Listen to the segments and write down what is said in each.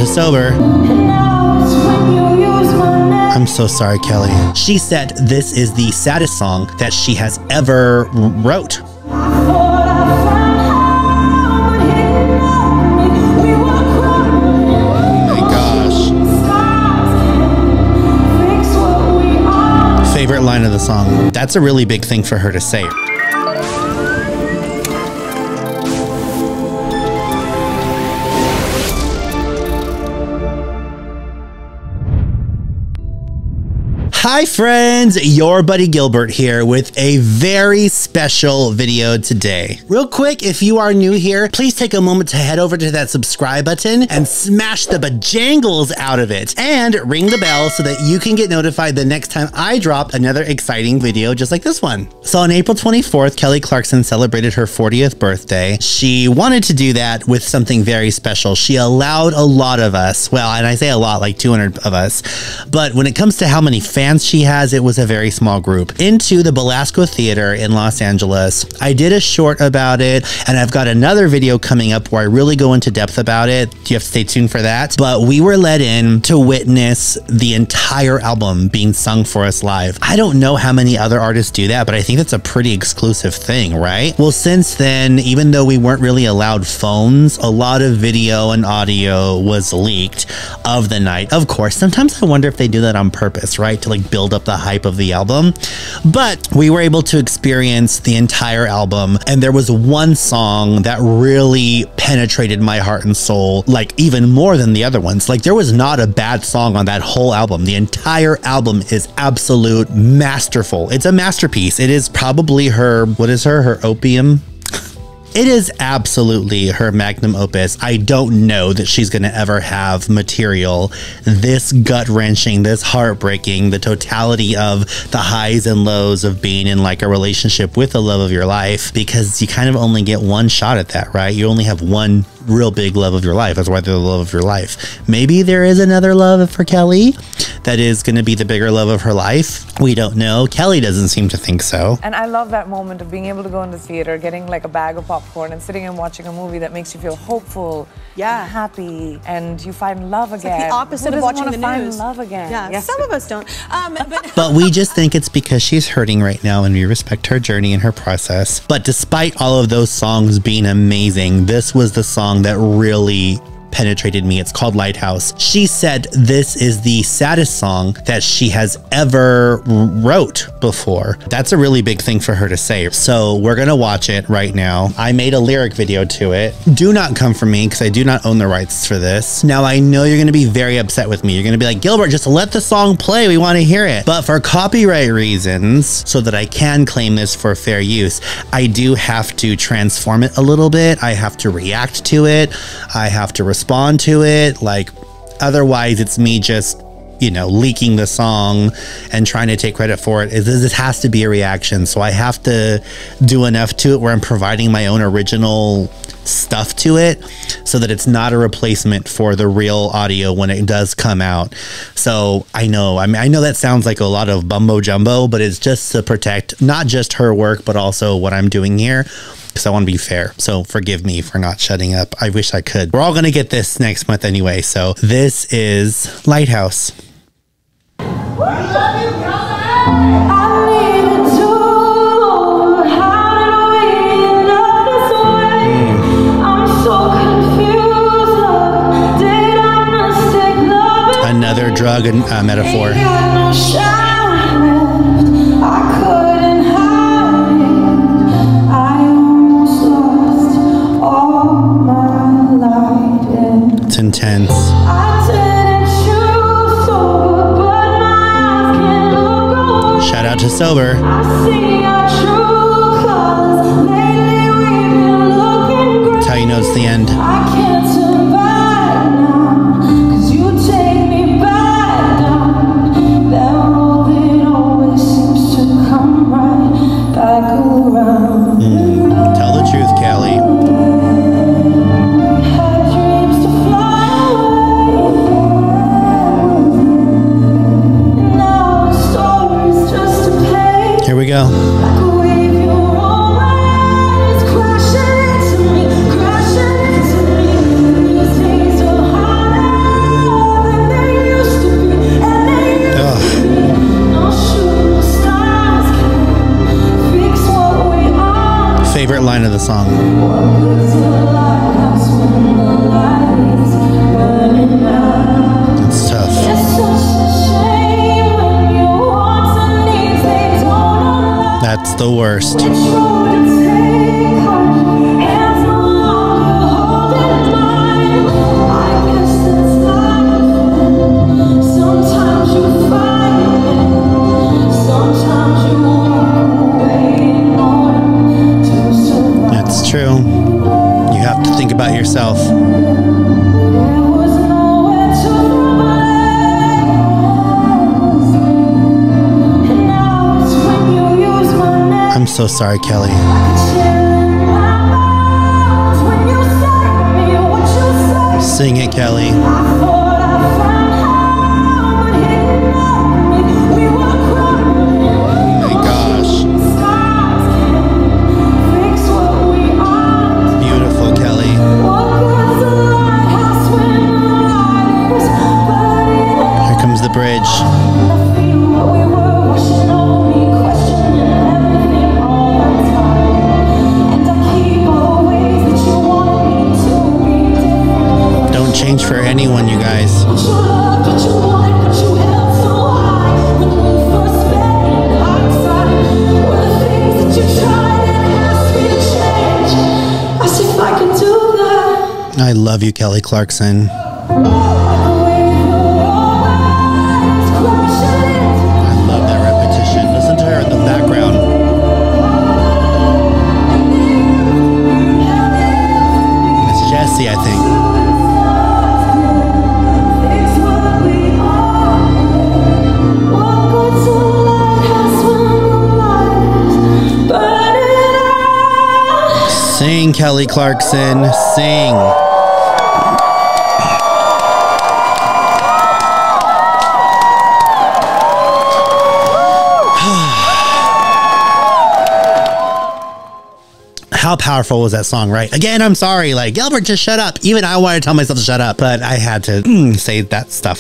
to sober. I'm so sorry, Kelly. She said this is the saddest song that she has ever wrote. Favorite line of the song. That's a really big thing for her to say. Hi friends, your buddy Gilbert here with a very special video today. Real quick, if you are new here, please take a moment to head over to that subscribe button and smash the bajangles out of it and ring the bell so that you can get notified the next time I drop another exciting video just like this one. So on April 24th, Kelly Clarkson celebrated her 40th birthday. She wanted to do that with something very special. She allowed a lot of us, well, and I say a lot, like 200 of us, but when it comes to how many fans she has, it was a very small group, into the Belasco Theater in Los Angeles. I did a short about it, and I've got another video coming up where I really go into depth about it. You have to stay tuned for that. But we were let in to witness the entire album being sung for us live. I don't know how many other artists do that, but I think that's a pretty exclusive thing, right? Well, since then, even though we weren't really allowed phones, a lot of video and audio was leaked of the night. Of course, sometimes I wonder if they do that on purpose, right? To like build up the hype of the album. But we were able to experience the entire album, and there was one song that really penetrated my heart and soul, like even more than the other ones. Like there was not a bad song on that whole album. The entire album is absolute masterful. It's a masterpiece. It is probably her, what is her opium? It is absolutely her magnum opus. I don't know that she's going to ever have material this gut-wrenching, this heartbreaking, the totality of the highs and lows of being in like a relationship with the love of your life, because you kind of only get one shot at that, right? You only have one real big love of your life. That's why they're the love of your life. Maybe there is another love for Kelly that is going to be the bigger love of her life. We don't know. Kelly doesn't seem to think so. And I love that moment of being able to go in the theater, getting like a bag of popcorn and sitting and watching a movie that makes you feel hopeful, and happy, and you find love again. It's like the opposite of watching the news. Find love again. Yeah, yes. Some of us don't. But we just think it's because she's hurting right now, and we respect her journey and her process. But despite all of those songs being amazing, this was the song that really penetrated me. It's called Lighthouse. She said this is the saddest song that she has ever wrote before. That's a really big thing for her to say. So we're gonna watch it right now. I made a lyric video to it. Do not come for me because I do not own the rights for this. Now I know you're gonna be very upset with me. You're gonna be like, Gilbert, just let the song play. We want to hear it. But for copyright reasons, so that I can claim this for fair use, I do have to transform it a little bit. I have to react to it. I have to respond to it. Like otherwise it's me just, you know, leaking the song and trying to take credit for it. This has to be a reaction. So I have to do enough to it where I'm providing my own original stuff to it so that it's not a replacement for the real audio when it does come out. So I know that sounds like a lot of bumbo jumbo, but it's just to protect not just her work, but also what I'm doing here, because I want to be fair. So forgive me for not shutting up. I wish I could. We're all going to get this next month anyway. So this is Lighthouse. Another drug metaphor. It's intense. Shout out to Sober. That's how you know it's the end. Tell the truth, Kelly. Here we go. favorite line of the song. It's tough. That's the worst. That's true. You have to think about yourself. I'm so sorry, Kelly. Sing it, Kelly. Bridge. Don't change for anyone, you guys. I love you, Kelly Clarkson. I think. Sing, Kelly Clarkson, sing. How powerful was that song, right? Again, I'm sorry, like, Gilbert, just shut up. Even I wanted to tell myself to shut up, but I had to say that stuff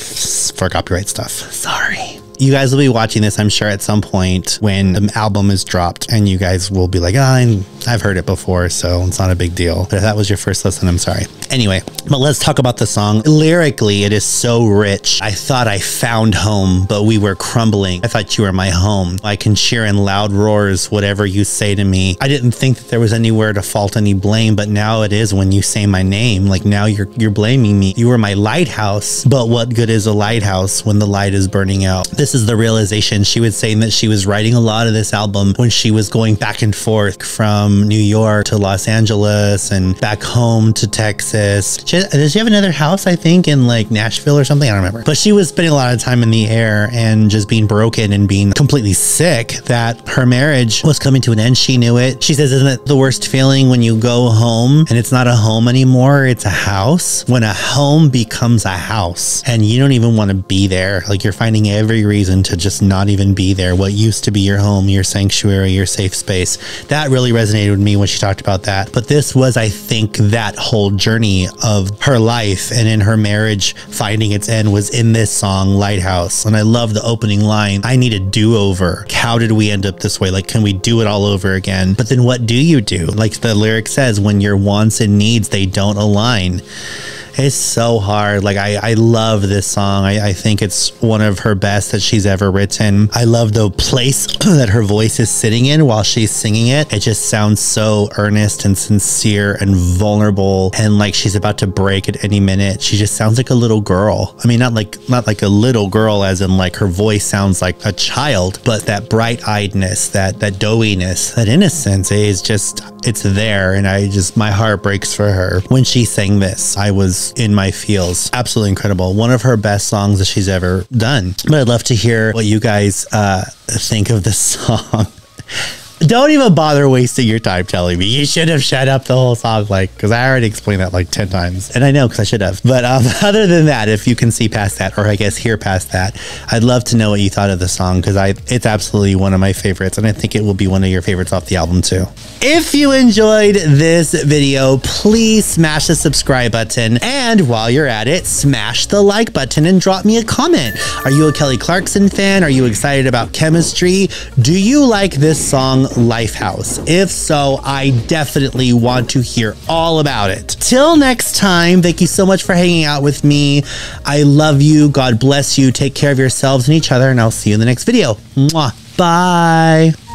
for copyright stuff. Sorry. You guys will be watching this, I'm sure, at some point when the album is dropped, and you guys will be like, oh, I've heard it before, so it's not a big deal. But if that was your first listen, I'm sorry. Anyway, but let's talk about the song. Lyrically, it is so rich. I thought I found home, but we were crumbling. I thought you were my home. I can cheer in loud roars, whatever you say to me. I didn't think that there was anywhere to fault any blame, but now it is when you say my name. Like, now you're blaming me. You were my lighthouse, but what good is a lighthouse when the light is burning out? This is the realization. She was saying that she was writing a lot of this album when she was going back and forth from New York to Los Angeles and back home to Texas. Does she have another house, I think, in like Nashville or something? I don't remember. But she was spending a lot of time in the air and just being broken and being completely sick that her marriage was coming to an end. She knew it. She says, isn't it the worst feeling when you go home and it's not a home anymore? It's a house. When a home becomes a house and you don't even want to be there, like you're finding every reason to just not even be there. What used to be your home, your sanctuary, your safe space. That really resonated with me when she talked about that. But this was, I think, that whole journey of her life and in her marriage finding its end was in this song, Lighthouse. And I love the opening line, I need a do-over. How did we end up this way? Like, can we do it all over again? But then what do you do? Like the lyric says, when your wants and needs, they don't align. It's so hard. Like, I love this song. I think it's one of her best that she's ever written. I love the place that her voice is sitting in while she's singing it. It just sounds so earnest and sincere and vulnerable, and like she's about to break at any minute. She just sounds like a little girl. I mean, not like a little girl as in like her voice sounds like a child, but that bright-eyedness, that doughiness, that innocence is just, it's there. And my heart breaks for her. When she sang this, I was in my feels. Absolutely incredible. One of her best songs that she's ever done. But I'd love to hear what you guys think of this song. Don't even bother wasting your time telling me. You should have shut up the whole song, like, because I already explained that like 10 times. And I know, because I should have. But other than that, if you can see past that, or I guess hear past that, I'd love to know what you thought of the song, because it's absolutely one of my favorites, and I think it will be one of your favorites off the album too. If you enjoyed this video, please smash the subscribe button. And while you're at it, smash the like button and drop me a comment. Are you a Kelly Clarkson fan? Are you excited about chemistry? Do you like this song Lighthouse? If so, I definitely want to hear all about it. Till next time, thank you so much for hanging out with me. I love you. God bless you. Take care of yourselves and each other, and I'll see you in the next video. Mwah. Bye.